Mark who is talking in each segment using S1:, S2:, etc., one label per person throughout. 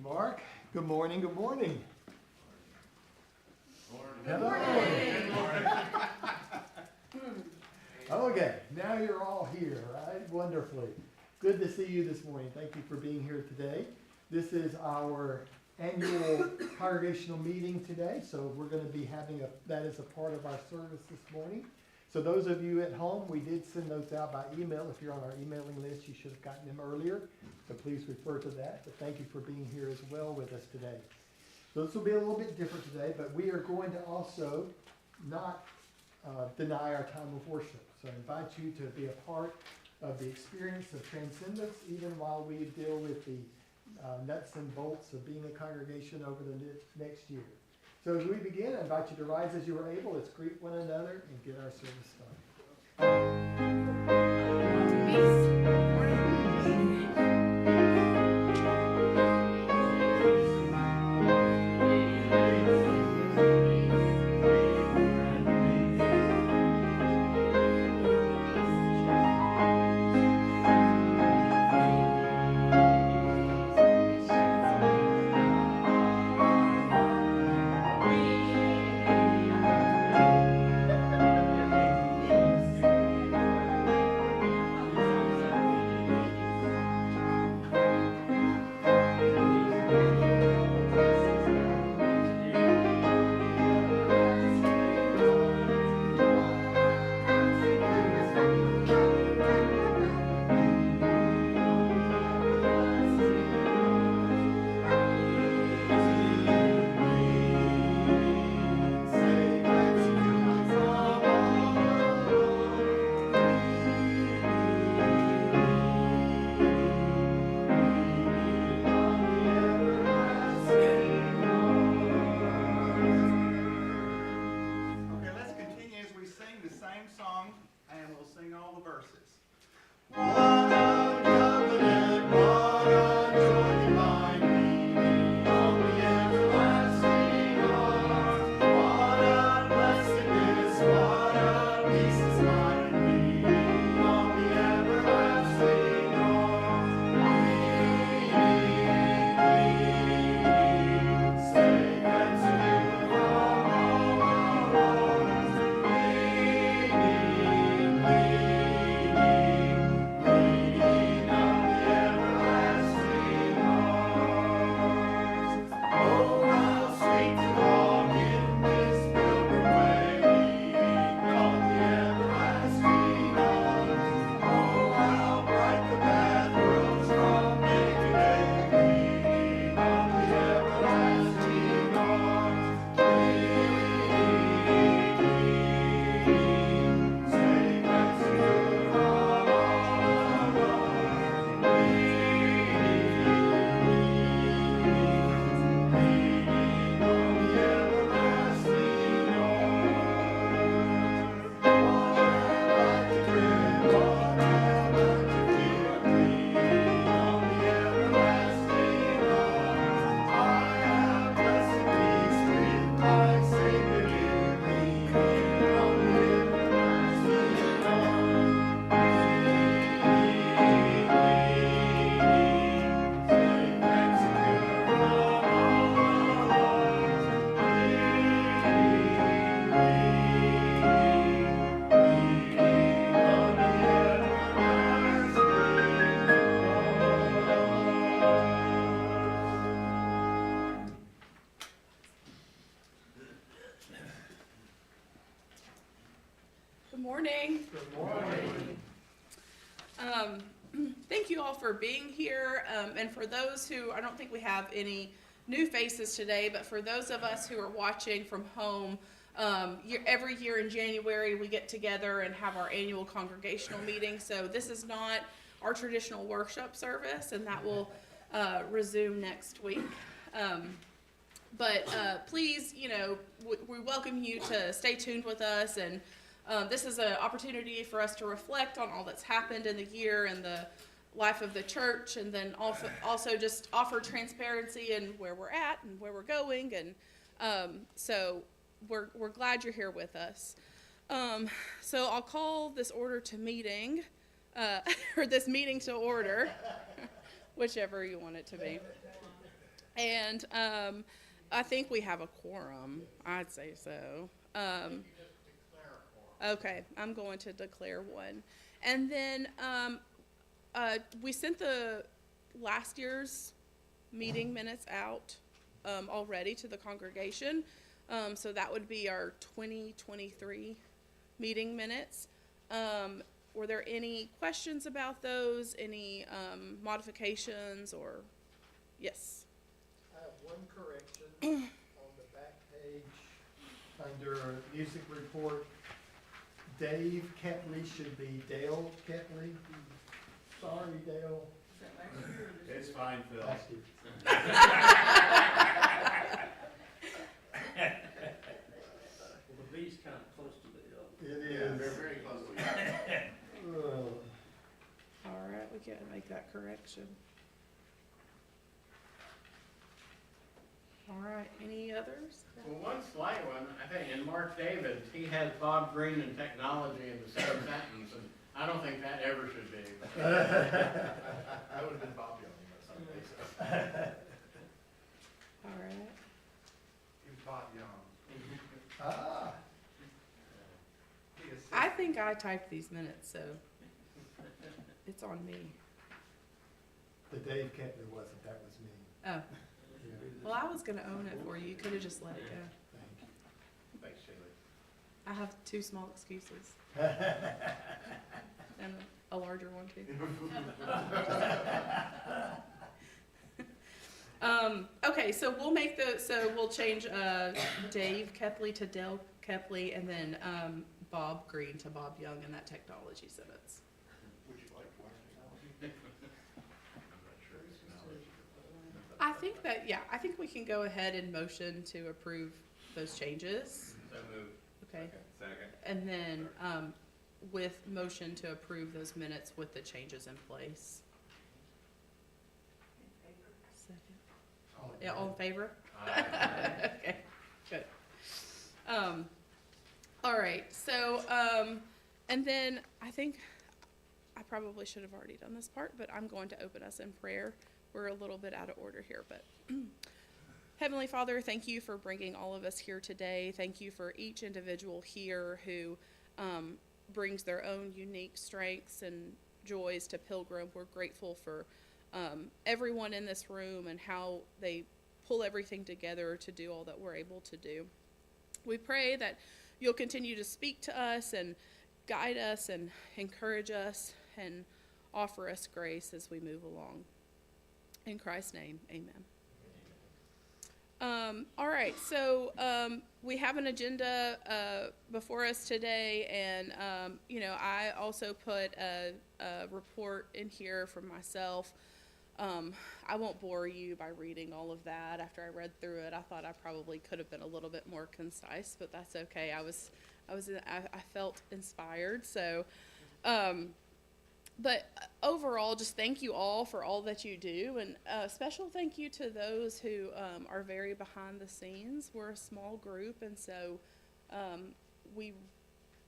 S1: Mark. Good morning, good morning.
S2: Good
S1: Hello.
S2: morning.
S1: Okay, now you're all here, right? Wonderfully. Good to see you this morning. Thank you for being here today. This is our annual congregational meeting today, so we're going to be having that as a part of our service this morning. So those of you at home, we did send those out by email. If you're on our emailing list, you should have gotten them earlier. So please refer to that. But thank you for being here as well with us today. So this will be a little bit different today, but we are going to also not deny our time of worship. So I invite you to be a part of the experience of transcendence, even while we deal with the nuts and bolts of being a congregation over the next year. So as we begin, I invite you to rise as you are able. Let's greet one another and get our service started.
S3: Thank you all for being here, and for those who, I don't think we have any new faces today, but for those of us who are watching from home, every year in January we get together and have our annual congregational meeting. So this is not our traditional worship service, and that will resume next week. But please, we welcome you to stay tuned with us, and this is an opportunity for us to reflect on all that's happened in the year and the life of the church, and then also just offer transparency in where we're at and where we're going. And so we're glad you're here with us. So I'll call this order to meeting, or this meeting to order, whichever you want it to be. And I think we have a quorum. I'd say so. Okay, I'm going to declare one. And then we sent the last year's meeting minutes out already to the congregation. So that would be our 2023 meeting minutes. Were there any questions about those? Any modifications or? Yes.
S1: I have one correction on the back page under music report. Dave Ketley should be Dale Ketley. Sorry, Dale.
S2: It's fine, Phil.
S1: Last year.
S4: Well, the B's kind of close to the L.
S1: It
S2: Yeah,
S1: is.
S2: they're very close to each other.
S3: All right, we can make that correction. All right, any others?
S5: Well, one slight one, I think, in Mark Davis, he has Bob Green and technology in the same sentence, and I don't think that ever should be.
S2: I would have been Bob Young, but someday, so.
S3: All right.
S2: He was Bob Young.
S1: Ah,
S2: He is
S3: I think I typed these minutes, so it's on me.
S1: the Dave Ketley wasn't, that was me.
S3: Oh,
S1: Yeah,
S3: well, I was gonna own it for you. You could have just let it go.
S1: thank you.
S2: Thanks, Shaylee.
S3: I have two small excuses and a larger one too. Okay, so we'll change Dave Kepley to Dale Kepley, and then Bob Green to Bob Young in that technology sentence.
S2: Would you like more technology?
S5: I'm not sure it's knowledge.
S3: I think we can go ahead and motion to approve those changes.
S5: So moved.
S3: Okay,
S2: Second.
S3: and then with motion to approve those minutes with the changes in place. Second. Yeah, all in favor? Okay, good. All right, so, and then I think I probably should have already done this part, but I'm going to open us in prayer. We're a little bit out of order here, but Heavenly Father, thank you for bringing all of us here today. Thank you for each individual here who brings their own unique strengths and joys to Pilgrim. We're grateful for everyone in this room and how they pull everything together to do all that we're able to do. We pray that you'll continue to speak to us and guide us and encourage us and offer us grace as we move along. In Christ's name, amen. All right, so we have an agenda before us today, and I also put a report in here for myself. I won't bore you by reading all of that. After I read through it, I thought I probably could have been a little bit more concise, but that's okay. I felt inspired, so. But overall, just thank you all for all that you do, and a special thank you to those who are very behind the scenes. We're a small group, and so we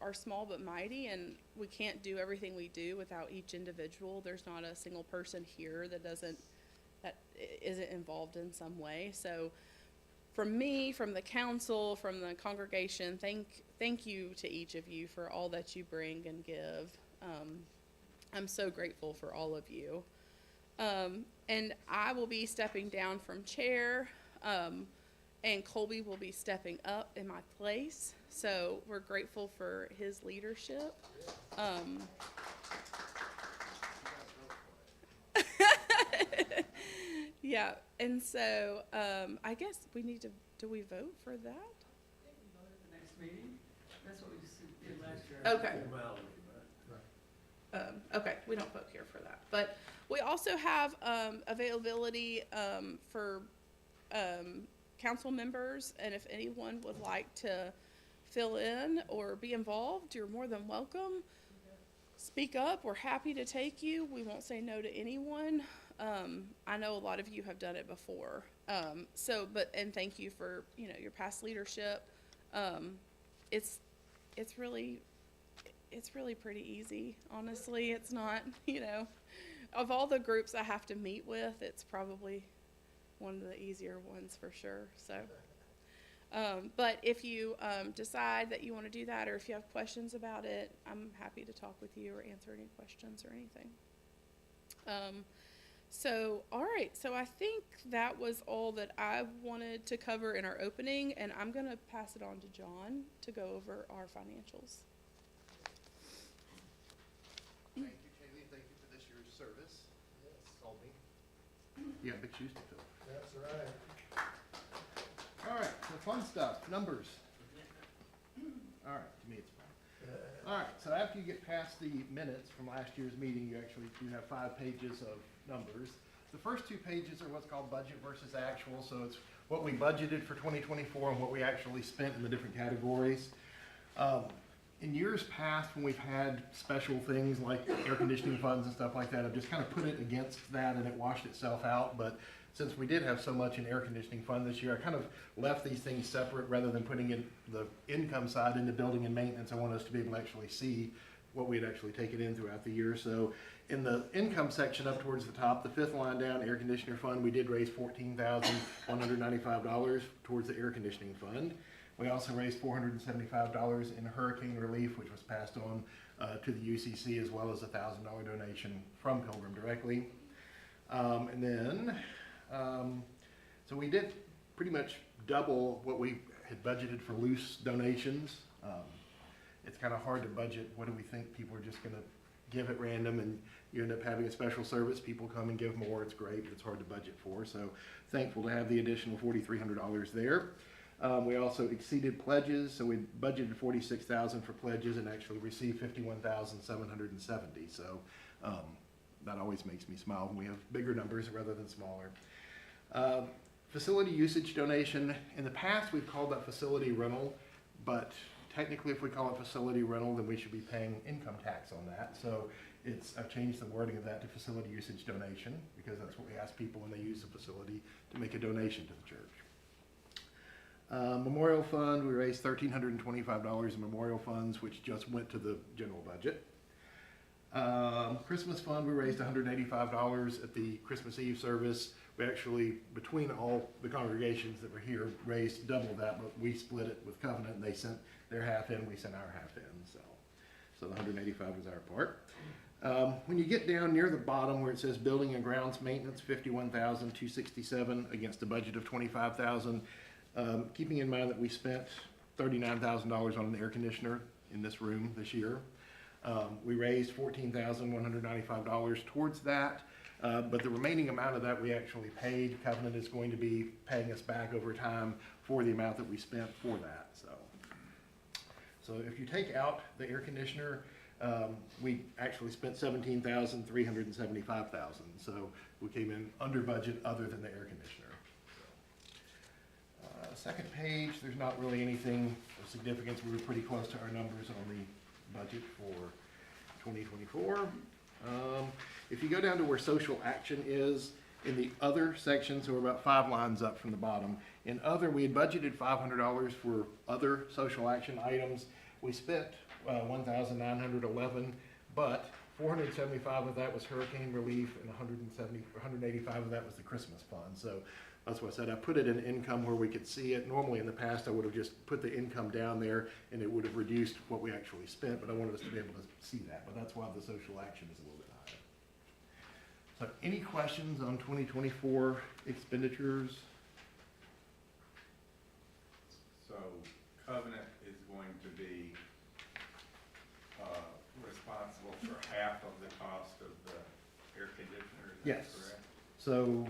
S3: are small but mighty, and we can't do everything we do without each individual. There's not a single person here that isn't involved in some way. So from me, from the council, from the congregation, thank you to each of you for all that you bring and give. I'm so grateful for all of you. And I will be stepping down from chair, and Colby will be stepping up in my place. So we're grateful for his leadership. Yeah, and so I guess we need to, do we vote for that?
S4: The next meeting, that's what we just did last year.
S3: Okay.
S4: Well,
S3: Okay, we don't vote here for that. But we also have availability for council members, and if anyone would like to fill in or be involved, you're more than welcome. Speak up. We're happy to take you. We won't say no to anyone. I know a lot of you have done it before. And thank you for, your past leadership. It's really pretty easy, honestly. It's not, of all the groups I have to meet with, it's probably one of the easier ones for sure. So, but if you decide that you want to do that, or if you have questions about it, I'm happy to talk with you or answer any questions or anything. So, all right. So I think that was all that I wanted to cover in our opening, and I'm going to pass it on to John to go over our financials.
S2: Thank you, Kaylee, thank you for this year's service. Yes. Called me.
S6: You got big shoes to fill.
S1: That's right.
S6: All right, so fun stuff, numbers. All right, to me it's fun. All right, so after you get past the minutes from last year's meeting, you actually do have 5 pages of numbers. The first 2 pages are what's called budget versus actual, so it's what we budgeted for 2024 and what we actually spent in the different categories. In years past, when we've had special things like air conditioning funds and stuff like that, I've just kind of put it against that and it washed itself out. But since we did have so much in air conditioning fund this year, I kind of left these things separate rather than putting in the income side into building and maintenance. I want us to be able to actually see what we'd actually taken in throughout the year. So in the income section up towards the top, the 5th line down, air conditioner fund, we did raise $14,195 towards the air conditioning fund. We also raised $475 in hurricane relief, which was passed on to the UCC, as well as a $1,000 donation from Pilgrim directly. So we did pretty much double what we had budgeted for loose donations. It's kind of hard to budget. What do we think people are just going to give at random, and you end up having a special service. People come and give more. It's great, but it's hard to budget for. So thankful to have the additional $4,300 there. We also exceeded pledges, so we budgeted $46,000 for pledges and actually received $51,770. So that always makes me smile when we have bigger numbers rather than smaller. Facility usage donation. In the past, we've called that facility rental, but technically, if we call it facility rental, then we should be paying income tax on that. So I've changed the wording of that to facility usage donation, because that's what we ask people when they use the facility to make a donation to the church. Memorial fund, we raised $1,325 in memorial funds, which just went to the general budget. Christmas fund, we raised $185 at the Christmas Eve service. We actually, between all the congregations that were here, raised double that, but we split it with Covenant, and they sent their half in, we sent our half in, so the 185 was our part. When you get down near the bottom where it says building and grounds maintenance, $51,267 against a budget of $25,000. Keeping in mind that we spent $39,000 on an air conditioner in this room this year. We raised $14,195 towards that, but the remaining amount of that we actually paid. Covenant is going to be paying us back over time for the amount that we spent for that. So if you take out the air conditioner, we actually spent $17,375. So we came in under budget other than the air conditioner. Second page, there's not really anything of significance. We were pretty close to our numbers on the budget for 2024. If you go down to where social action is, in the other section, so we're about 5 lines up from the bottom. In other, we had budgeted $500 for other social action items. We spent $1,911, but $475 of that was hurricane relief, and $185 of that was the Christmas fund. So that's why I said I put it in income where we could see it. Normally in the past, I would have just put the income down there and it would have reduced what we actually spent, but I wanted us to be able to see that. But that's why the social action is a little bit higher. So any questions on 2024 expenditures?
S7: So Covenant is going to be responsible for half of the cost of the air conditioner, is that
S6: Yes.
S7: correct?
S6: So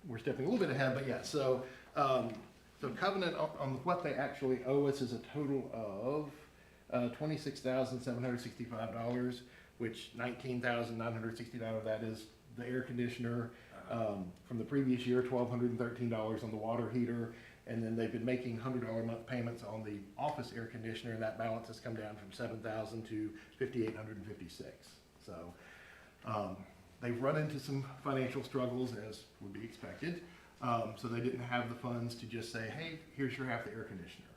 S6: we're stepping a little bit ahead, but yeah, so Covenant on what they actually owe us is a total of $26,765, which $19,969 of that is the air conditioner. From the previous year, $1,213 on the water heater, and then they've been making $100 a month payments on the office air conditioner, and that balance has come down from $7,000 to $5,856. So they've run into some financial struggles, as would be expected. So they didn't have the funds to just say, hey, here's your half the air conditioner.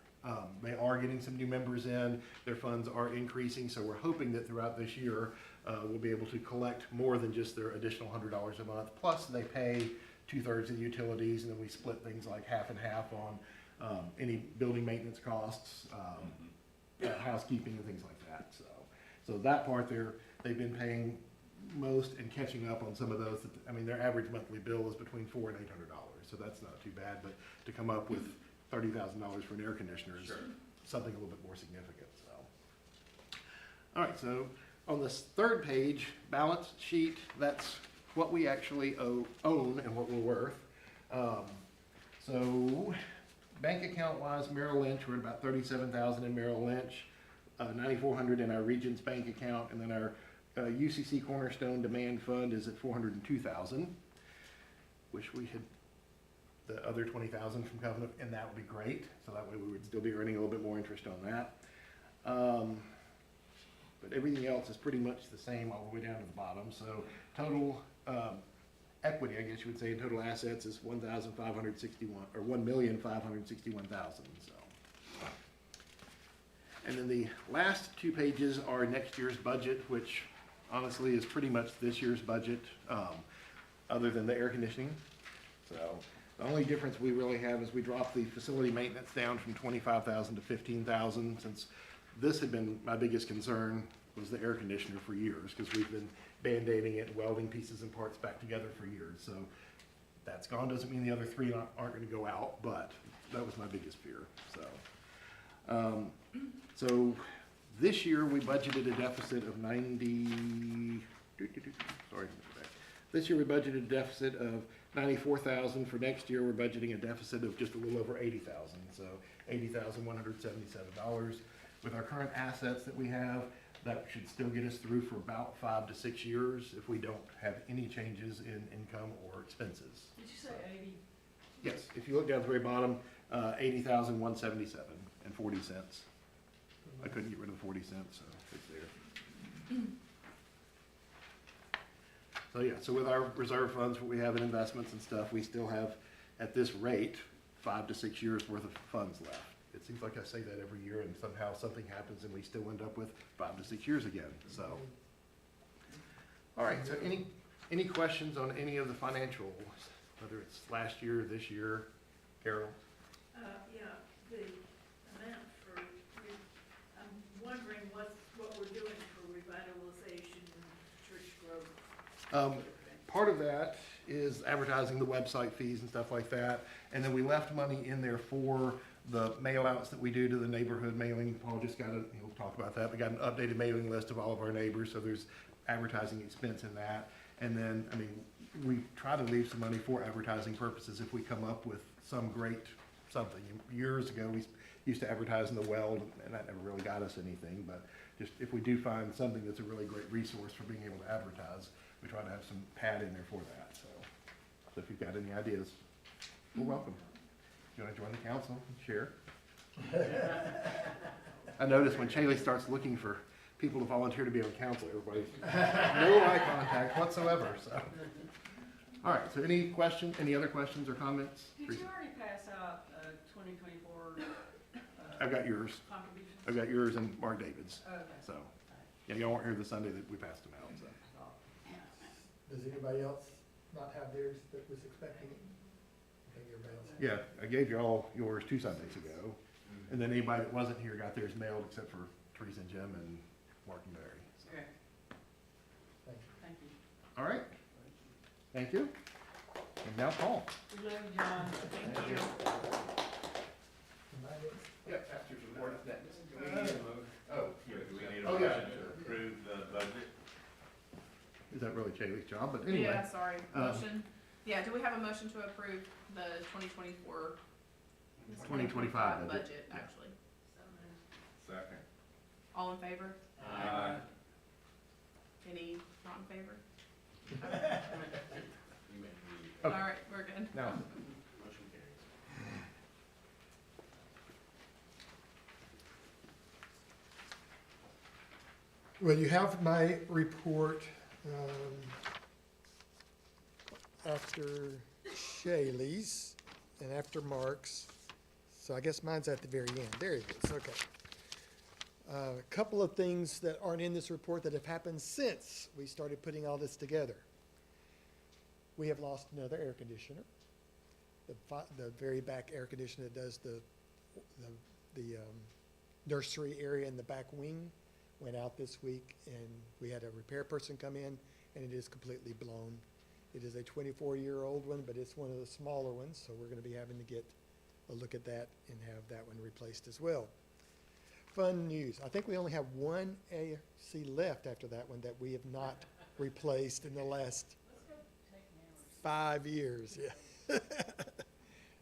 S6: They are getting some new members in. Their funds are increasing, so we're hoping that throughout this year, we'll be able to collect more than just their additional $100 a month. Plus, they pay 2/3 of the utilities, and then we split things like half and half on any building maintenance costs, housekeeping and things like that, so that part they've been paying most and catching up on some of those. I mean, their average monthly bill is between $400 and $800, so that's not too bad, but to come up with $30,000 for an air conditioner is something a little bit more significant, so. All right, so on this third page, balance sheet, that's what we actually own and what we're worth. So bank account wise, Merrill Lynch, we're at about 37,000 in Merrill Lynch, 9,400 in our Regions bank account, and then our UCC Cornerstone Demand Fund is at 402,000. Wish we had the other 20,000 from Covenant, and that would be great. So that way we would still be earning a little bit more interest on that. But everything else is pretty much the same all the way down to the bottom. So total equity, I guess you would say, in total assets is 1,561 or 1,561,000. So. And then the last two pages are next year's budget, which honestly is pretty much this year's budget, other than the air conditioning. So the only difference we really have is we dropped the facility maintenance down from 25,000 to 15,000, since this had been my biggest concern was the air conditioner for years, because we've been band-aiding it, welding pieces and parts back together for years. So that's gone. Doesn't mean the other three aren't going to go out, but that was my biggest fear. So this year we budgeted a deficit of 90. Sorry. This year we budgeted a deficit of 94,000. For next year we're budgeting a deficit of just a little over 80,000. So $80,177. With our current assets that we have, that should still get us through for about 5 to 6 years if we don't have any changes in income or expenses.
S4: Did you say 80?
S6: Yes, if you look down at the very bottom, 80,177 and 40 cents. I couldn't get rid of the 40 cents, so it's there. So yeah, so with our reserve funds, what we have in investments and stuff, we still have, at this rate, 5 to 6 years worth of funds left. It seems like I say that every year, and somehow something happens and we still end up with 5 to 6 years again, so. All right, so any questions on any of the financials, whether it's last year, this year? Carol?
S8: Yeah, the amount for, I'm wondering what we're doing for revitalization and church growth.
S6: Part of that is advertising the website fees and stuff like that, and then we left money in there for the mail outs that we do to the neighborhood mailing. Paul just got he'll talk about that. We got an updated mailing list of all of our neighbors, so there's advertising expense in that. And then, I mean, we try to leave some money for advertising purposes if we come up with some great something. Years ago, we used to advertise in the Weld, and that never really got us anything, but just if we do find something that's a really great resource for being able to advertise, we try to have some pad in there for that. So if you've got any ideas, we're welcome. If you want to join the council and share. I notice when Chaley starts looking for people to volunteer to be on council, everybody's no eye contact whatsoever. So, all right. So, any questions? Any other questions or comments?
S4: Did you already pass out 2024
S6: I've got yours.
S4: contributions?
S6: I've got yours and Mark David's.
S4: Okay.
S6: So, yeah, y'all weren't here the Sunday that we passed them out. So,
S1: Does anybody else not have theirs that was expecting it? I think everybody else has.
S6: yeah, I gave you all yours 2 Sundays ago, and then anybody that wasn't here got theirs mailed except for Teresa and Jim and Mark and Barry. So,
S4: Okay,
S1: Thank you.
S4: thank you.
S6: all right. Thank you. And now Paul.
S4: We love you, John. Thank you.
S6: Yep, after your report is next.
S7: Do we need a motion?
S6: Oh,
S7: Do we need a
S6: Oh, yeah.
S7: motion to approve the budget?
S6: is that really Chaley's job? But anyway.
S3: Yeah, sorry, motion. Yeah, do we have a motion to approve the 2024?
S6: 2025 budget.
S3: Budget, actually.
S7: Second.
S3: All in favor?
S7: Aye.
S3: Any not in favor?
S5: You may be-
S3: All
S6: Okay.
S3: right, we're good.
S6: Now,
S5: Motion carries.
S1: Well, you have my report after Shaylee's and after Mark's. So I guess mine's at the very end. There it is, okay. A couple of things that aren't in this report that have happened since we started putting all this together. we have lost another air conditioner. The very back air conditioner that does the nursery area in the back wing went out this week, and we had a repair person come in, and it is completely blown. It is a 24-year-old one, but it's one of the smaller ones, so we're gonna be having to get a look at that and have that one replaced as well. Fun news, I think we only have one AC left after that one that we have not replaced in the last
S4: Let's go take Naomi's.
S1: 5 years, yeah.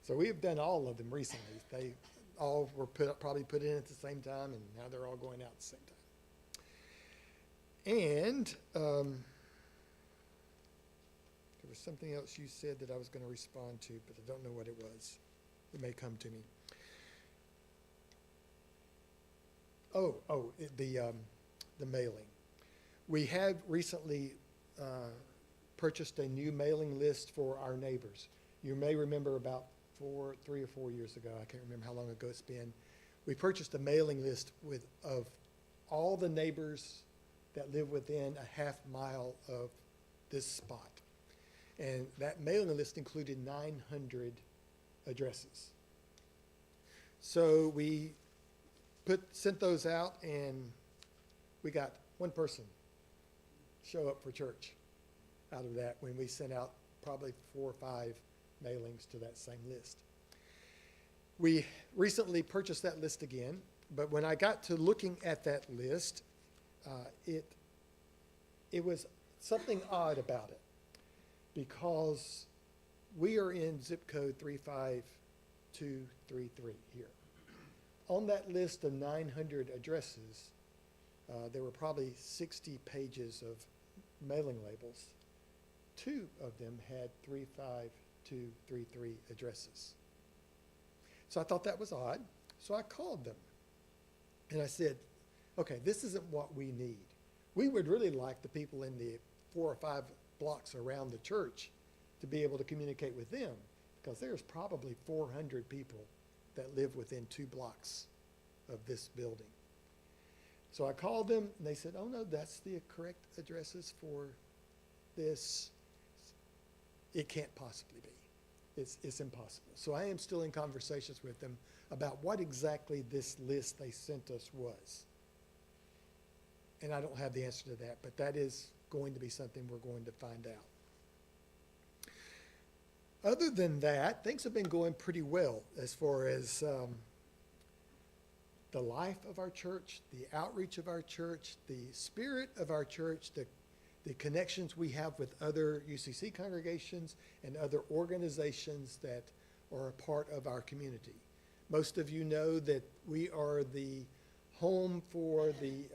S1: So we have done all of them recently. They all were probably put in at the same time, and now they're all going out at the same time. And there was something else you said that I was going to respond to, but I don't know what it was. It may come to me. The mailing. We have recently purchased a new mailing list for our neighbors. You may remember about 3 or 4 years ago, I can't remember how long ago it's been, we purchased a mailing list of all the neighbors that live within a half mile of this spot. And that mailing list included 900 addresses. So we sent those out, and we got one person show up for church out of that when we sent out probably 4 or 5 mailings to that same list. We recently purchased that list again, but when I got to looking at that list, it was something odd about it, because we are in zip code 35233 here. On that list of 900 addresses, there were probably 60 pages of mailing labels. 2 of them had 35233 addresses. So I thought that was odd. So I called them and I said, okay, this isn't what we need. We would really like the people in the 4 or 5 blocks around the church to be able to communicate with them, because there's probably 400 people that live within 2 blocks of this building. So I called them, and they said, oh no, that's the correct addresses for this. It can't possibly be. It's impossible. So I am still in conversations with them about what exactly this list they sent us was. And I don't have the answer to that, but that is going to be something we're going to find out. Other than that, things have been going pretty well as far as the life of our church, the outreach of our church, the spirit of our church, the connections we have with other UCC congregations and other organizations that are a part of our community. Most of you know that we are the home for the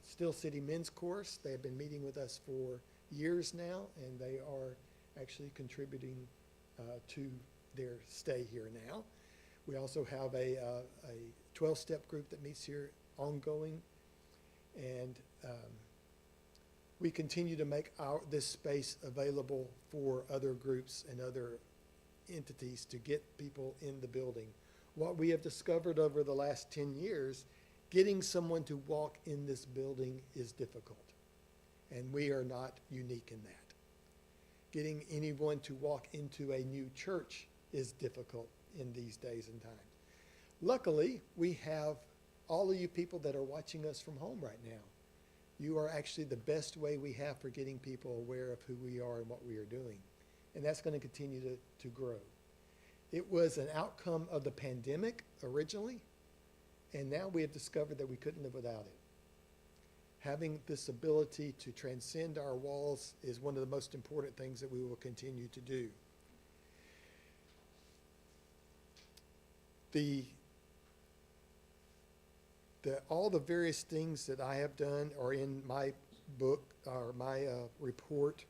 S1: Still City Men's Course. They have been meeting with us for years now, and they are actually contributing to their stay here now. We also have a 12-step group that meets here ongoing, and we continue to make this space available for other groups and other entities to get people in the building. What we have discovered over the last 10 years, getting someone to walk in this building is difficult, and we are not unique in that. Getting anyone to walk into a new church is difficult in these days and times. Luckily, we have all of you people that are watching us from home right now. You are actually the best way we have for getting people aware of who we are and what we are doing. And that's going to continue to grow. It was an outcome of the pandemic originally, and now we have discovered that we couldn't live without it. Having this ability to transcend our walls is one of the most important things that we will continue to do. All the various things that I have done are in my book, or my report,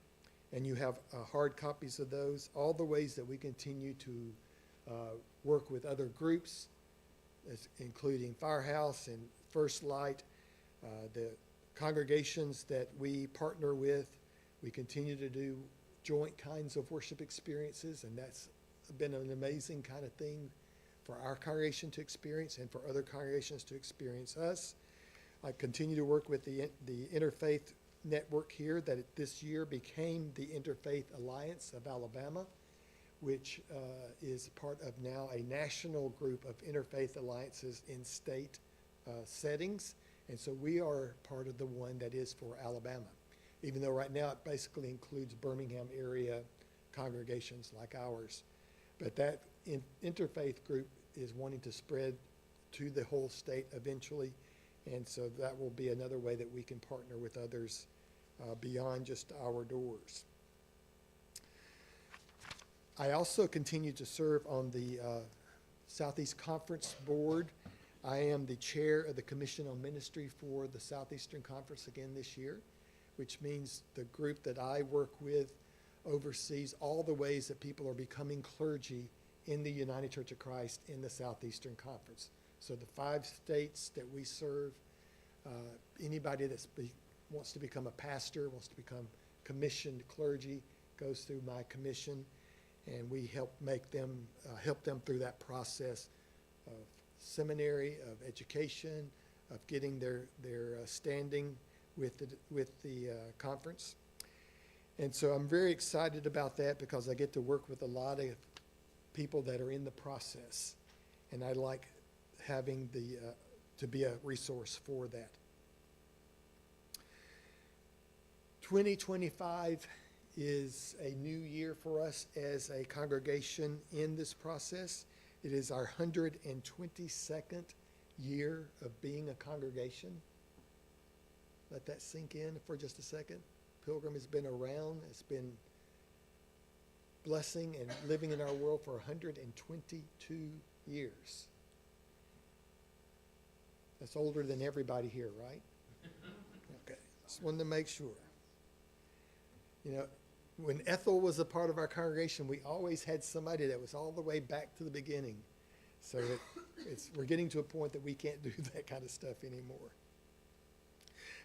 S1: and you have hard copies of those. All the ways that we continue to work with other groups, including Firehouse and First Light, the congregations that we partner with. We continue to do joint kinds of worship experiences, and that's been an amazing kind of thing for our congregation to experience and for other congregations to experience us. I continue to work with the interfaith network here that this year became the Interfaith Alliance of Alabama, which is part of now a national group of interfaith alliances in state settings. And so we are part of the one that is for Alabama, even though right now it basically includes Birmingham area congregations like ours. But that interfaith group is wanting to spread to the whole state eventually. And so that will be another way that we can partner with others beyond just our doors. I also continue to serve on the Southeast Conference Board. I am the chair of the Commission on Ministry for the Southeastern Conference again this year, which means the group that I work with oversees all the ways that people are becoming clergy in the United Church of Christ in the Southeastern Conference. So the 5 states that we serve, anybody that wants to become a pastor, wants to become commissioned clergy, goes through my commission, and we help them through that process of seminary, of education, of getting their standing with the conference. And so I'm very excited about that because I get to work with a lot of people that are in the process, and I like having to be a resource for that. 2025 is a new year for us as a congregation in this process. It is our 122nd year of being a congregation. Let that sink in for just a second. Pilgrim has been around. It's been blessing and living in our world for 122 years. That's older than everybody here, right? Okay, just wanted to make sure. You know, when Ethel was a part of our congregation, we always had somebody that was all the way back to the beginning. So we're getting to a point that we can't do that kind of stuff anymore.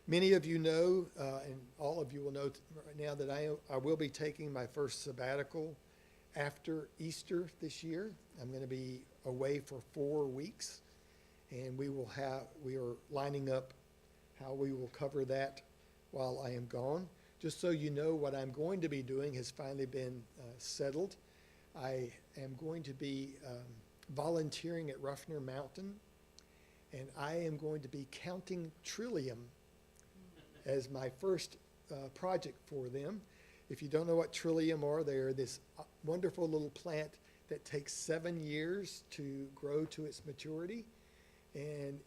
S1: Many of you know, and all of you will know right now, that I will be taking my first sabbatical after Easter this year. I'm going to be away for 4 weeks, and we are lining up how we will cover that while I am gone. Just so you know, what I'm going to be doing has finally been settled. I am going to be volunteering at Ruffner Mountain, and I am going to be counting trillium as my first project for them. If you don't know what trillium are, they're this wonderful little plant that takes 7 years to grow to its maturity. And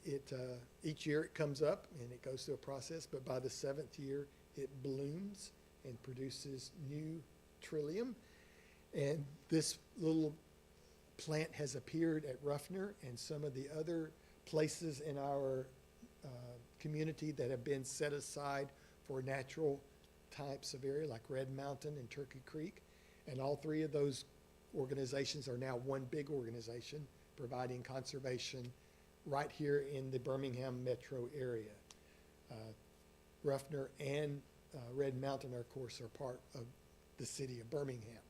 S1: each year it comes up and it goes through a process, but by the 7th year, it blooms and produces new trillium. And this little plant has appeared at Ruffner and some of the other places in our community that have been set aside for natural types of area, like Red Mountain and Turkey Creek. And all 3 of those organizations are now one big organization providing conservation right here in the Birmingham metro area. Ruffner and Red Mountain, of course, are part of the city of Birmingham.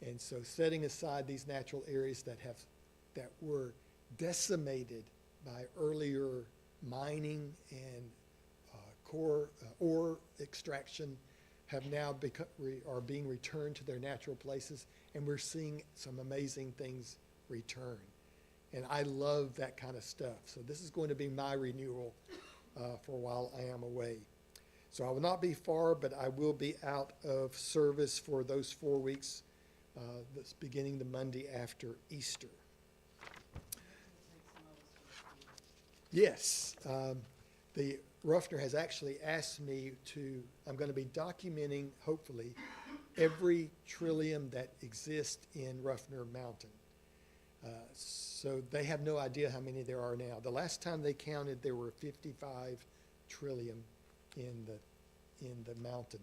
S1: And so setting aside these natural areas that were decimated by earlier mining and ore extraction have now are being returned to their natural places, and we're seeing some amazing things return. And I love that kind of stuff. So this is going to be my renewal for while I am away. So I will not be far, but I will be out of service for those 4 weeks, that's beginning the Monday after Easter. Yes, the Ruffner has actually asked me I'm going to be documenting, hopefully, every trillium that exists in Ruffner Mountain. So they have no idea how many there are now. The last time they counted, there were 55 trillium in the mountain.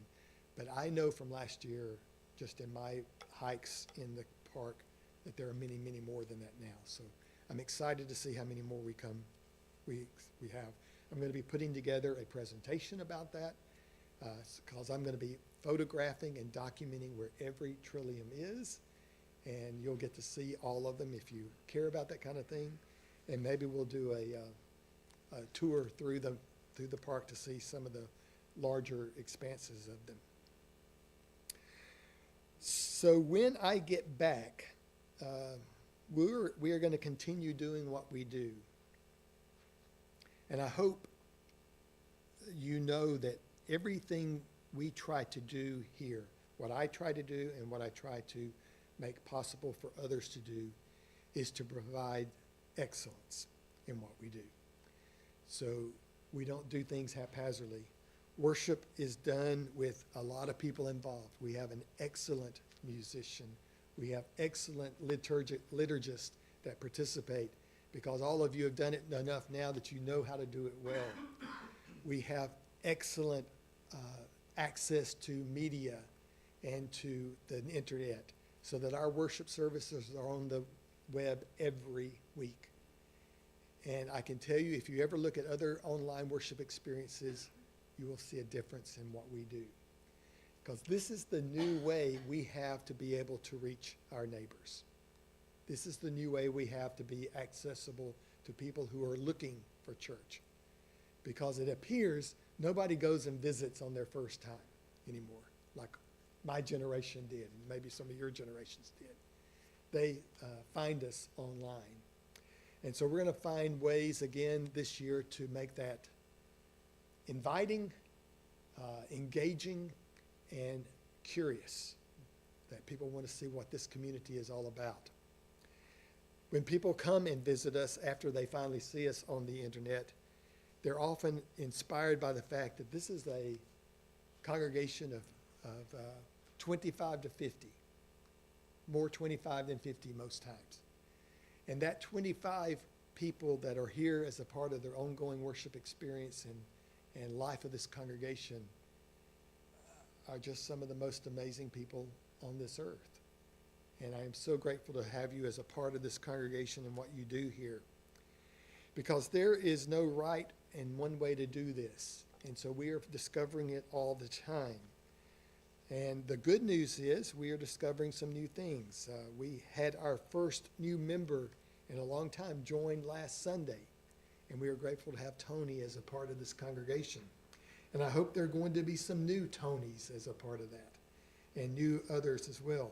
S1: But I know from last year, just in my hikes in the park, that there are many, many more than that now. So I'm excited to see how many more we have. I'm going to be putting together a presentation about that because I'm going to be photographing and documenting where every trillium is, and you'll get to see all of them if you care about that kind of thing. And maybe we'll do a tour through the park to see some of the larger expanses of them. So when I get back, we are going to continue doing what we do. And I hope you know that everything we try to do here, what I try to do and what I try to make possible for others to do, is to provide excellence in what we do. So we don't do things haphazardly. Worship is done with a lot of people involved. We have an excellent musician. We have excellent liturgists that participate, because all of you have done it enough now that you know how to do it well. We have excellent access to media and to the internet, so that our worship services are on the web every week. And I can tell you, if you ever look at other online worship experiences, you will see a difference in what we do. Because this is the new way we have to be able to reach our neighbors. This is the new way we have to be accessible to people who are looking for church. Because it appears nobody goes and visits on their first time anymore, like my generation did, and maybe some of your generations did. They find us online. And so we're going to find ways again this year to make that inviting, engaging, and curious, that people want to see what this community is all about. When people come and visit us after they finally see us on the internet, they're often inspired by the fact that this is a congregation of 25 to 50, more 25 than 50 most times. And that 25 people that are here as a part of their ongoing worship experience and life of this congregation are just some of the most amazing people on this earth. And I am so grateful to have you as a part of this congregation and what you do here. Because there is no right and one way to do this. And so we are discovering it all the time. And the good news is we are discovering some new things. We had our first new member in a long time join last Sunday. And we are grateful to have Tony as a part of this congregation. And I hope there are going to be some new Tonys as a part of that, and new others as well.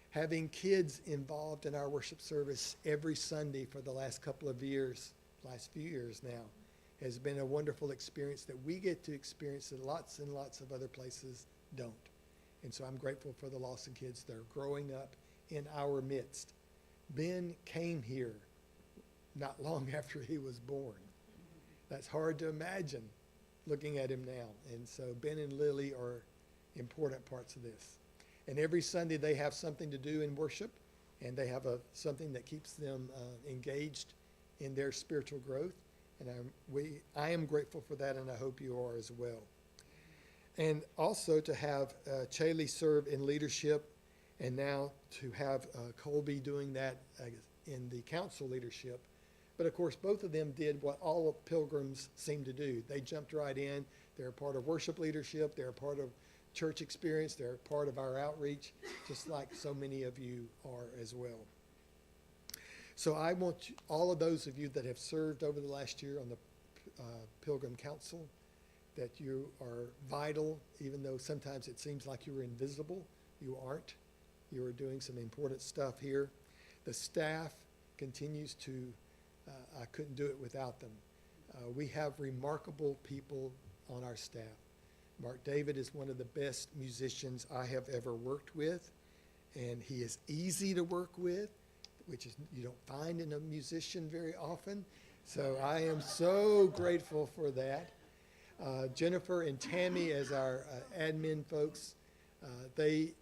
S1: Having kids involved in our worship service every Sunday for the last couple of years, last few years now, has been a wonderful experience that we get to experience that lots and lots of other places don't. And so I'm grateful for the Lawson kids that are growing up in our midst. Ben came here not long after he was born. That's hard to imagine looking at him now. And so Ben and Lily are important parts of this. And every Sunday they have something to do in worship, and they have something that keeps them engaged in their spiritual growth. And I am grateful for that, and I hope you are as well. And also to have Chaley serve in leadership, and now to have Colby doing that in the council leadership. But of course, both of them did what all of pilgrims seem to do. They jumped right in. They're a part of worship leadership. They're a part of church experience. They're a part of our outreach, just like so many of you are as well. So I want all of those of you that have served over the last year on the Pilgrim Council, that you are vital, even though sometimes it seems like you're invisible. You aren't. You are doing some important stuff here. The staff continues to, I couldn't do it without them. We have remarkable people on our staff. Mark David is one of the best musicians I have ever worked with, and he is easy to work with, which is you don't find in a musician very often. So I am so grateful for that. Jennifer and Tammy as our admin folks, they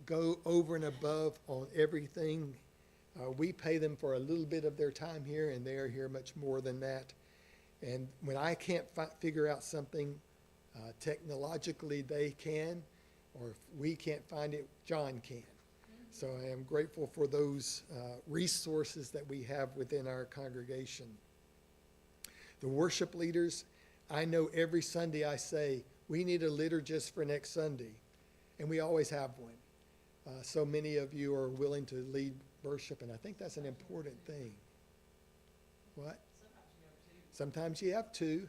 S1: go over and above on everything. We pay them for a little bit of their time here, and they are here much more than that. And when I can't figure out something technologically, they can, or if we can't find it, John can. So I am grateful for those resources that we have within our congregation. The worship leaders, I know every Sunday I say, we need a liturgist for next Sunday, and we always have one. So many of you are willing to lead worship, and I think that's an important thing. What? Sometimes you have two.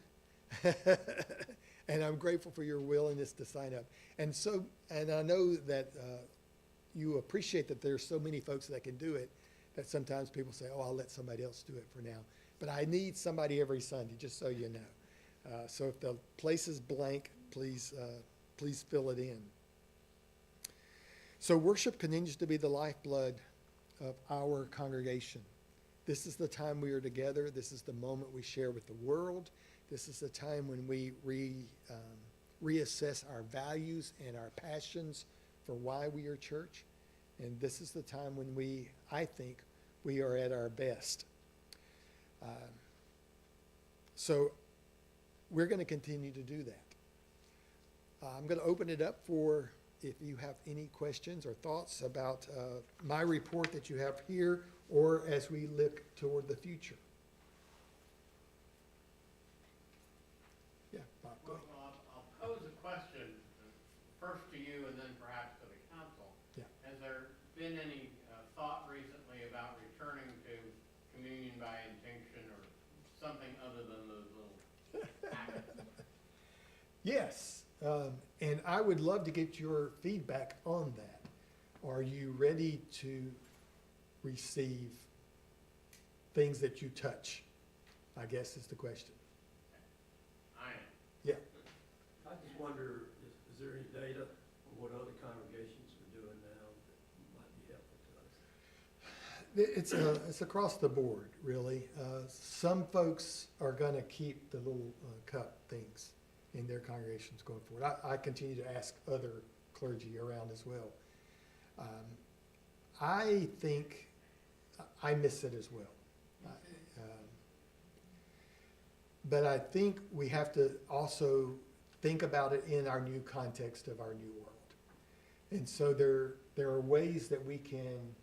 S1: And I'm grateful for your willingness to sign up. And so, and I know that you appreciate that there's so many folks that can do it, that sometimes people say, oh, I'll let somebody else do it for now. But I need somebody every Sunday, just so you know. So if the place is blank, please fill it in. So worship continues to be the lifeblood of our congregation. This is the time we are together. This is the moment we share with the world. This is the time when we reassess our values and our passions for why we are church. And this is the time when I think, we are at our best. So we're going to continue to do that. I'm going to open it up for if you have any questions or thoughts about my report that you have here, or as we look toward the future. Yeah, Bob, go ahead.
S5: Well, I'll pose a question first to you and then perhaps to the council.
S1: Yeah.
S5: Has there been any thought recently about returning to communion by intinction or something other than those little packets?
S1: Yes, and I would love to get your feedback on that. Are you ready to receive things that you touch? I guess is the question.
S5: I am.
S1: Yeah.
S9: I just wonder, is there any data on what other congregations are doing now that might be helpful to us?
S1: It's across the board, really. Some folks are going to keep the little cup things in their congregations going forward. I continue to ask other clergy around as well. I think I miss it as well. But I think we have to also think about it in our new context of our new world. And so there are ways that we can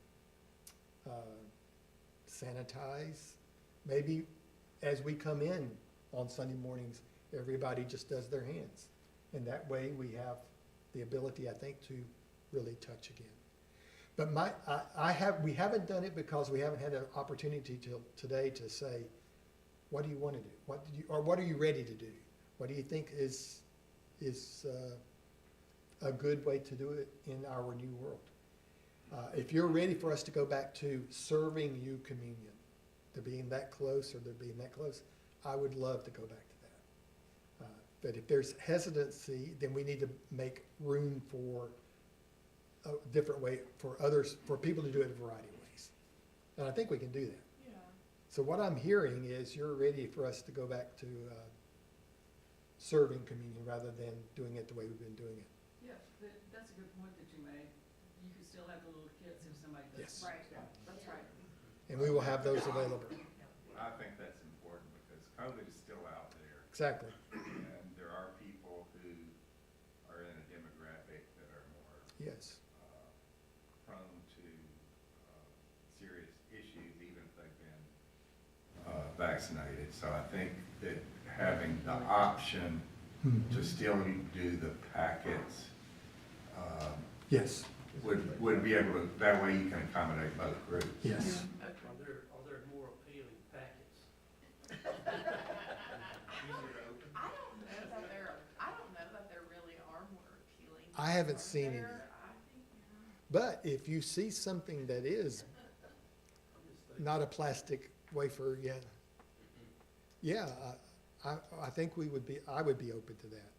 S1: sanitize. Maybe as we come in on Sunday mornings, everybody just does their hands. And that way we have the ability, I think, to really touch again. But we haven't done it because we haven't had an opportunity till today to say, what do you want to do? What are you ready to do? What do you think is a good way to do it in our new world? If you're ready for us to go back to serving you communion, to being that close or to being that close, I would love to go back to that. But if there's hesitancy, then we need to make room for a different way for others, for people to do it a variety of ways. And I think we can do that.
S3: Yeah.
S1: So what I'm hearing is you're ready for us to go back to serving communion rather than doing it the way we've been doing it.
S4: Yeah, that's a good point that you made. You can still have the little kits if somebody does.
S1: Yes.
S3: Right, that's right.
S1: And we will have those available.
S7: I think that's important because COVID is still out there,
S1: Exactly.
S7: and there are people who are in a demographic that are more
S1: Yes.
S7: prone to serious issues, even if they've been vaccinated. So I think that having the option to still do the packets
S1: Yes.
S7: would be able to, that way you can accommodate both groups.
S1: Yes.
S4: Okay.
S9: Are there more appealing packets?
S3: I don't know that there really are more appealing.
S1: I haven't seen any.
S3: I think,
S1: But if you see something that is
S9: I'm just thinking.
S1: not a plastic wafer yet, yeah, I think I would be open to that.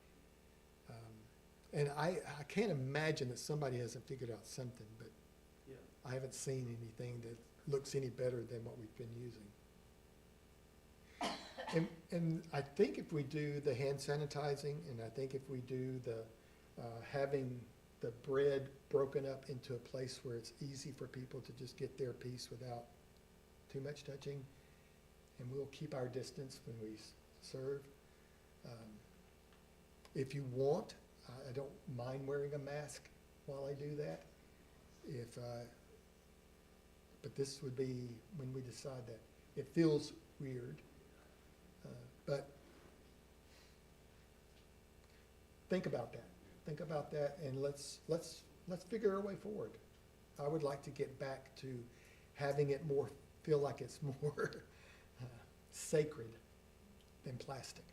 S1: And I can't imagine that somebody hasn't figured out something, but
S9: Yeah.
S1: I haven't seen anything that looks any better than what we've been using. And I think if we do the hand sanitizing, and I think if we do the having the bread broken up into a place where it's easy for people to just get their piece without too much touching, and we'll keep our distance when we serve. If you want, I don't mind wearing a mask while I do that. But this would be when we decide that. It feels weird, but think about that. Think about that, and let's figure a way forward. I would like to get back to having it feel like it's more sacred than plastic.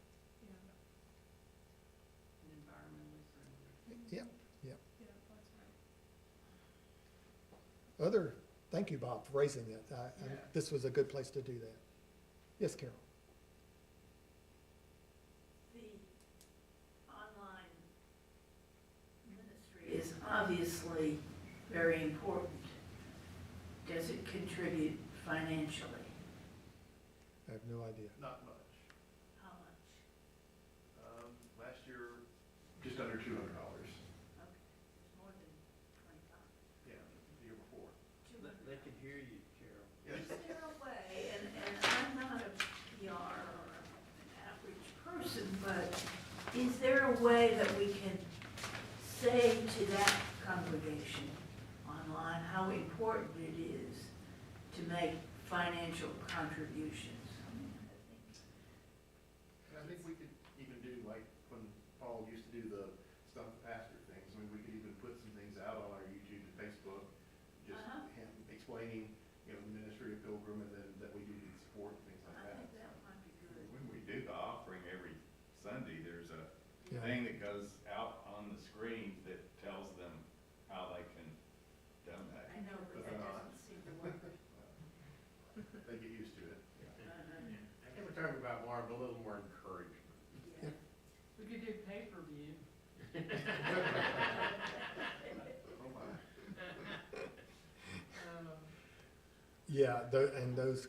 S1: Thank you, Bob, for raising that. This was a good place to do that. Yes, Carol?
S8: The online ministry is obviously very important. Does it contribute financially?
S1: I have no idea.
S2: Not much.
S8: How much?
S2: Last year,
S6: Just under $200.
S8: Okay, it's more than 25.
S2: yeah, the year before.
S9: They can hear you, Carol.
S8: Is there a way, and I'm not a PR or an outreach person, but is there a way that we can say to that congregation online how important it is to make financial contributions?
S2: And I think we could even do like when Paul used to do the Stump the Pastor things, I mean, we could even put some things out on our YouTube and Facebook, just him explaining, you know, the ministry of Pilgrim and then that we do need support and things like
S8: I
S2: that.
S8: think that might be good.
S7: When we do the offering every Sunday, there's a
S1: Yeah.
S7: thing that goes out on the screen that tells them how they can donate.
S8: I know, but that doesn't seem to work.
S2: They get used to it.
S5: I think we're talking about more of a little more encouragement.
S8: Yeah.
S4: We could do pay-per-view.
S2: Oh, my.
S1: Yeah, and those,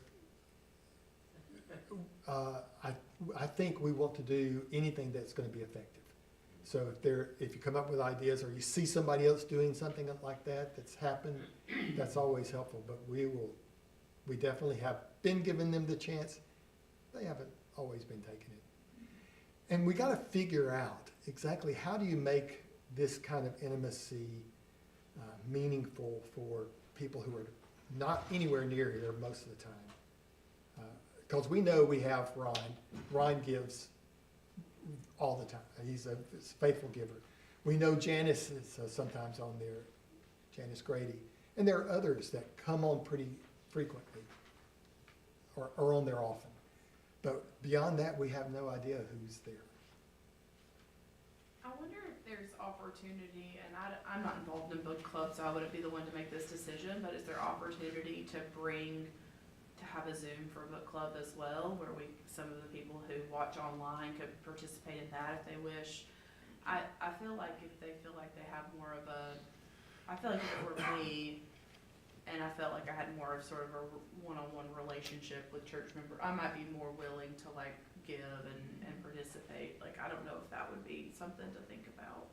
S1: I think we want to do anything that's gonna be effective. So if you come up with ideas or you see somebody else doing something like that that's happened, that's always helpful, but we definitely have been giving them the chance. They haven't always been taking it. And we gotta figure out exactly how do you make this kind of intimacy meaningful for people who are not anywhere near here most of the time. Because we know we have Ron. Ron gives all the time. He's a faithful giver. We know Janice is sometimes on there, Janice Grady. And there are others that come on pretty frequently or are on there often. But beyond that, we have no idea who's there.
S3: I wonder if there's opportunity, and I'm not involved in book club, so I wouldn't be the one to make this decision, but is there opportunity to have a Zoom for book club as well, where some of the people who watch online could participate in that if they wish? I feel like if they feel like they have more of I feel like if it were me, and I felt like I had more of sort of a one-on-one relationship with church member, I might be more willing to like give and participate. Like, I don't know if that would be something to think about.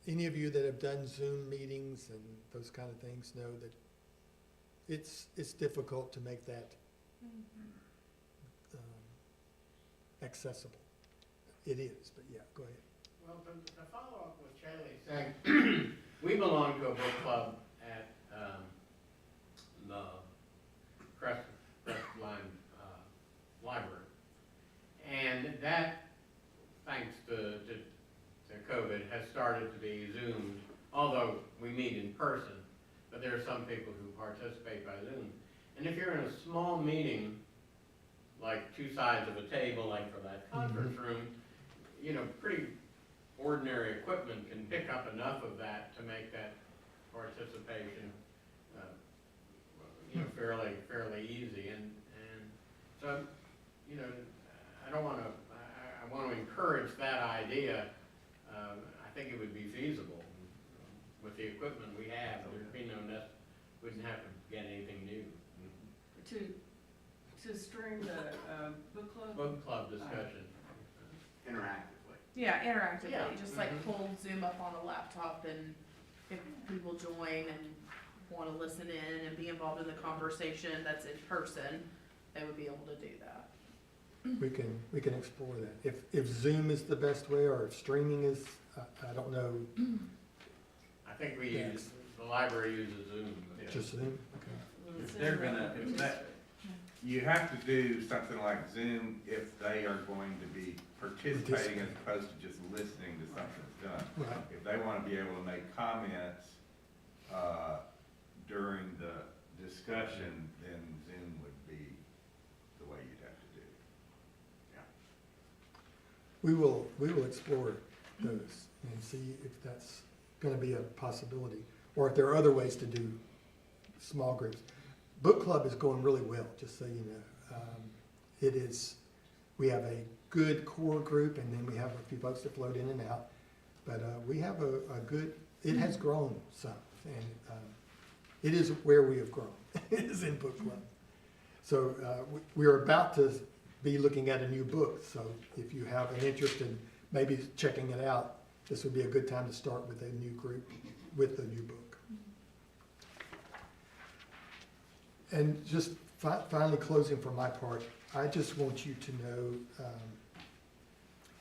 S1: Any of you that have done Zoom meetings and those kind of things know that it's difficult to make that accessible. It is, but yeah, go ahead.
S5: Well, to follow up with Shaylee saying, we belong to a book club at the Crestline Library. And that, thanks to COVID, has started to be Zoomed, although we meet in person. But there are some people who participate by Zoom. And if you're in a small meeting, like two sides of a table, like for that conference room, you know, pretty ordinary equipment can pick up enough of that to make that participation, you know, fairly easy. And so, you know, I want to encourage that idea. I think it would be feasible with the equipment we have. There'd be wouldn't have to get anything new.
S4: To stream the book club?
S5: Book club discussion.
S7: Interactively.
S3: Yeah, interactively,
S5: Yeah.
S3: just like pull Zoom up on a laptop, and if people join and want to listen in and be involved in the conversation that's in person, they would be able to do that.
S1: We can explore that. If Zoom is the best way or if streaming is, I don't know.
S5: I think
S1: Yes.
S5: the library uses Zoom.
S1: Just Zoom, okay.
S4: Well,
S7: If they're gonna, if that, you have to do something like Zoom if they are going to be participating as opposed to just listening to something that's done.
S1: Right.
S7: If they wanna be able to make comments, during the discussion, then Zoom would be the way you'd have to do it.
S1: We will explore those and see if that's gonna be a possibility, or if there are other ways to do small groups. Book club is going really well, just so you know. It is, we have a good core group, and then we have a few folks that float in and out. But we have a good, it has grown some, and it is where we have grown. It is in book club. So we're about to be looking at a new book, so if you have an interest in maybe checking it out, this would be a good time to start with a new group, with a new book. And just finally closing for my part, I just want you to know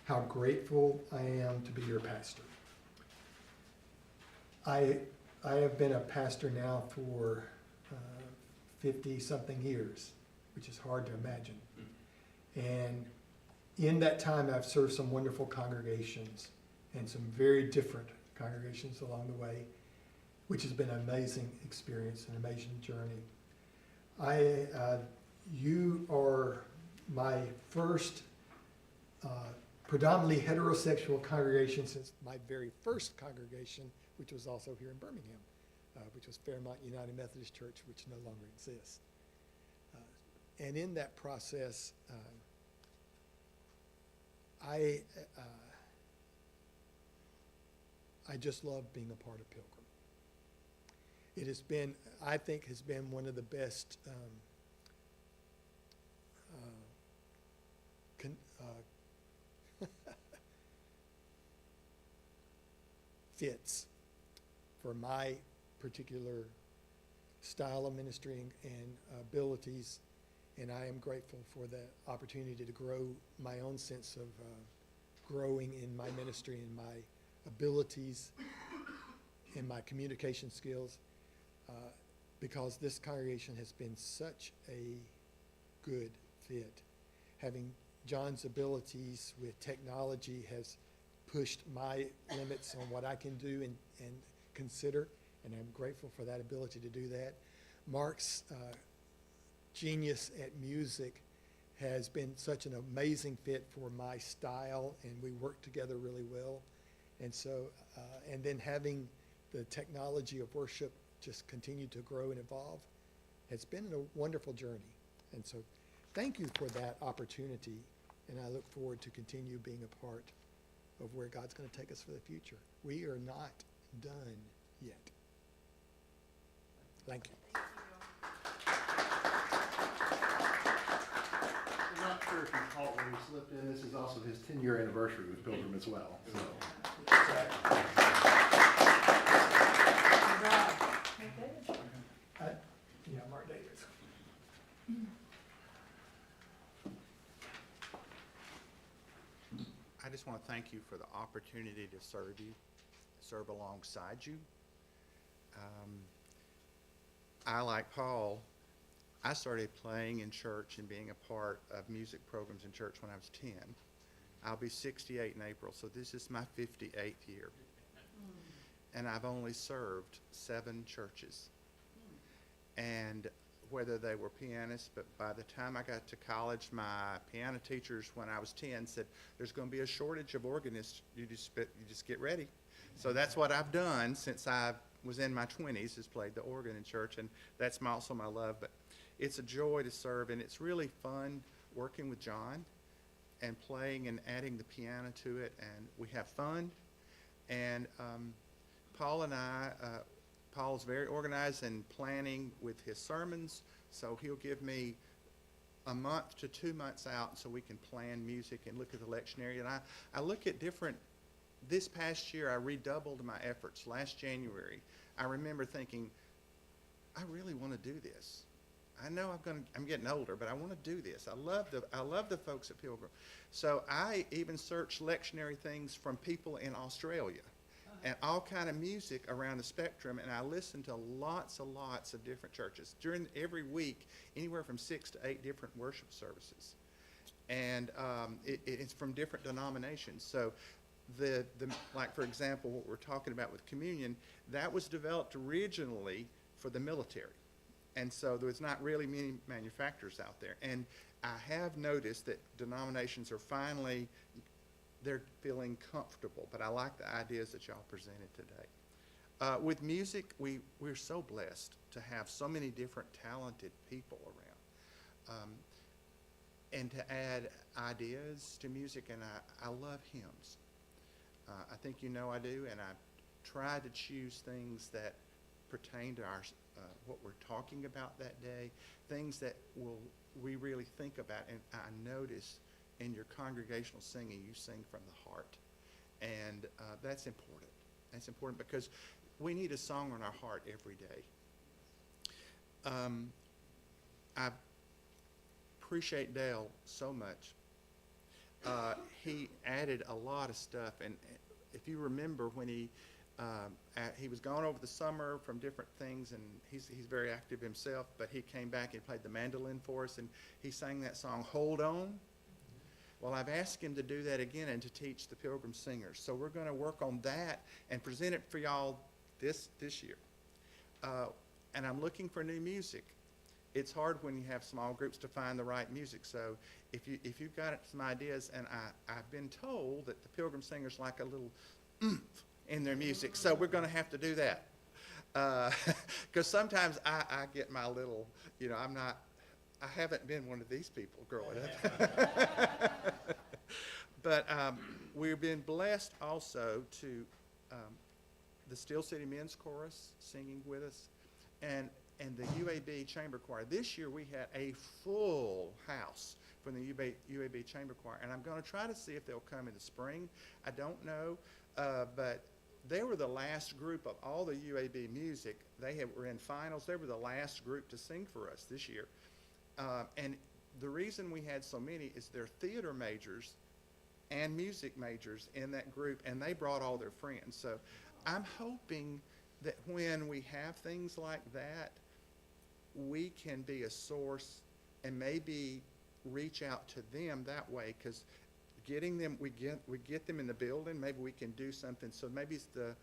S1: how grateful I am to be your pastor. I have been a pastor now for 50-something years, which is hard to imagine. And in that time, I've served some wonderful congregations and some very different congregations along the way, which has been an amazing experience, an amazing journey. You are my first predominantly heterosexual congregation since my very first congregation, which was also here in Birmingham, which was Fairmont United Methodist Church, which no longer exists. And in that process, I just love being a part of Pilgrim. It has been, I think, has been one of the best fits for my particular style of ministry and abilities, and I am grateful for the opportunity to grow my own sense of growing in my ministry and my abilities and my communication skills, because this congregation has been such a good fit. Having John's abilities with technology has pushed my limits on what I can do and consider, and I'm grateful for that ability to do that. Mark's genius at music has been such an amazing fit for my style, and we work together really well. And so, and then having the technology of worship just continue to grow and evolve has been a wonderful journey. And so thank you for that opportunity, and I look forward to continue being a part of where God's going to take us for the future. We are not done yet. Thank you.
S6: I'm not sure if you caught when we slipped in, this is also his 10-year anniversary with Pilgrim as well, so.
S1: Yeah, Mark Davis.
S10: I just want to thank you for the opportunity to serve alongside you. I, like Paul, I started playing in church and being a part of music programs in church when I was 10. I'll be 68 in April, so this is my 58th year. And I've only served 7 churches. And whether they were pianists, but by the time I got to college, my piano teachers when I was 10 said, there's going to be a shortage of organists, you just get ready. So that's what I've done since I was in my 20s, is played the organ in church, and that's also my love. But it's a joy to serve, and it's really fun working with John and playing and adding the piano to it, and we have fun. And Paul and I, Paul's very organized and planning with his sermons, so he'll give me a month to 2 months out so we can plan music and look at the lectionary. And I look at different, this past year I redoubled my efforts. Last January, I remember thinking, I really want to do this. I know I'm getting older, but I want to do this. I love the folks at Pilgrim. So I even searched lectionary things from people in Australia and all kind of music around the spectrum, and I listened to lots of different churches. During every week, anywhere from 6 to 8 different worship services. And it's from different denominations. So like for example, what we're talking about with communion, that was developed originally for the military. And so there's not really many manufacturers out there. And I have noticed that denominations are finally, they're feeling comfortable, but I like the ideas that y'all presented today. With music, we're so blessed to have so many different talented people around. And to add ideas to music, and I love hymns. I think you know I do, and I try to choose things that pertain to our what we're talking about that day, things that we really think about. And I notice in your congregational singing, you sing from the heart, and that's important. That's important because we need a song on our heart every day. I appreciate Dale so much. He added a lot of stuff, and if you remember when he was gone over the summer from different things, and he's very active himself, but he came back and played the mandolin for us, and he sang that song, Hold On. Well, I've asked him to do that again and to teach the Pilgrim Singers. So we're going to work on that and present it for y'all this year. And I'm looking for new music. It's hard when you have small groups to find the right music. So if you've got some ideas, and I've been told that the Pilgrim Singers like a little oomph in their music, so we're going to have to do that. Because sometimes I get my little, I haven't been one of these people growing up. But we've been blessed also to the Steel City Men's Chorus singing with us, and the UAB Chamber Choir. This year we had a full house from the UAB Chamber Choir, and I'm going to try to see if they'll come in the spring. I don't know, but they were the last group of all the UAB music. Were in finals. They were the last group to sing for us this year. And the reason we had so many is they're theater majors and music majors in that group, and they brought all their friends. So I'm hoping that when we have things like that, we can be a source and maybe reach out to them that way, because getting them, we get them in the building, maybe we can do something. So maybe the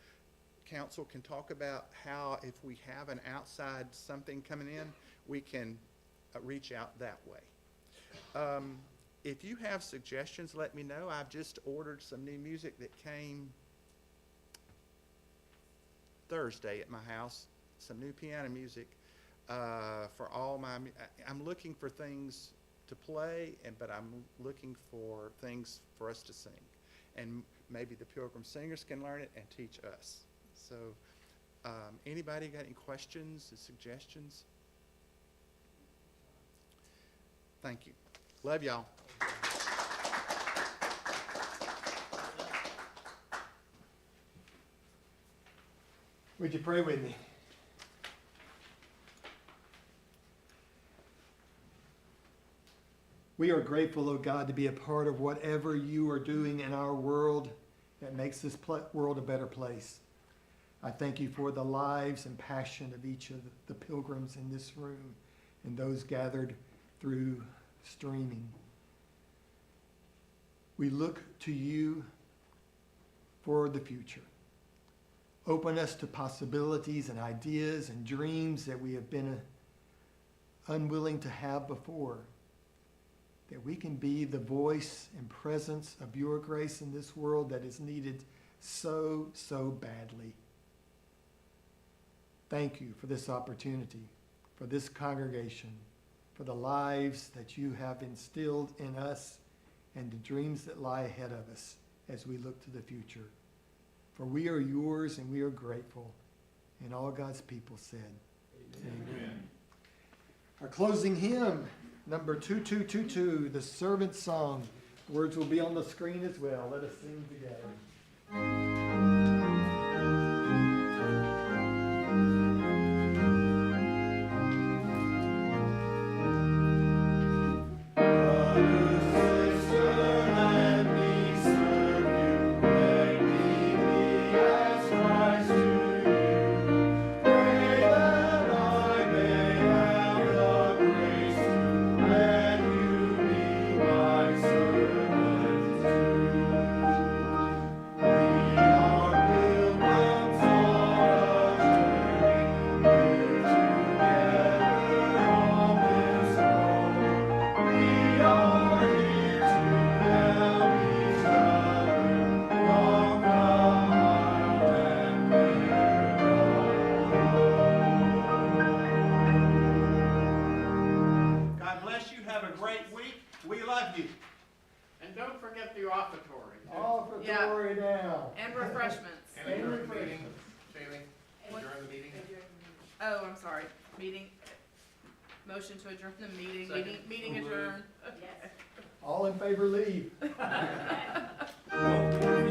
S10: council can talk about how, if we have an outside something coming in, we can reach out that way. If you have suggestions, let me know. I've just ordered some new music that came Thursday at my house, some new piano music for all my, I'm looking for things to play, but I'm looking for things for us to sing. And maybe the Pilgrim Singers can learn it and teach us. So anybody got any questions or suggestions? Thank you. Love y'all.
S1: Would you pray with me? We are grateful, oh God, to be a part of whatever you are doing in our world that makes this world a better place. I thank you for the lives and passion of each of the pilgrims in this room and those gathered through streaming. We look to you for the future. Open us to possibilities and ideas and dreams that we have been unwilling to have before, that we can be the voice and presence of your grace in this world that is needed so, so badly. Thank you for this opportunity, for this congregation, for the lives that you have instilled in us and the dreams that lie ahead of us as we look to the future. For we are yours and we are grateful. And all God's people said, Amen. Our closing hymn, number 2222, the Servant's Song. Words will be on the screen as well. Let us sing together. We
S3: motion to adjourn the meeting.
S9: Second.
S3: Meeting adjourned.
S8: Yes.
S1: All in favor, leave.
S9: Well,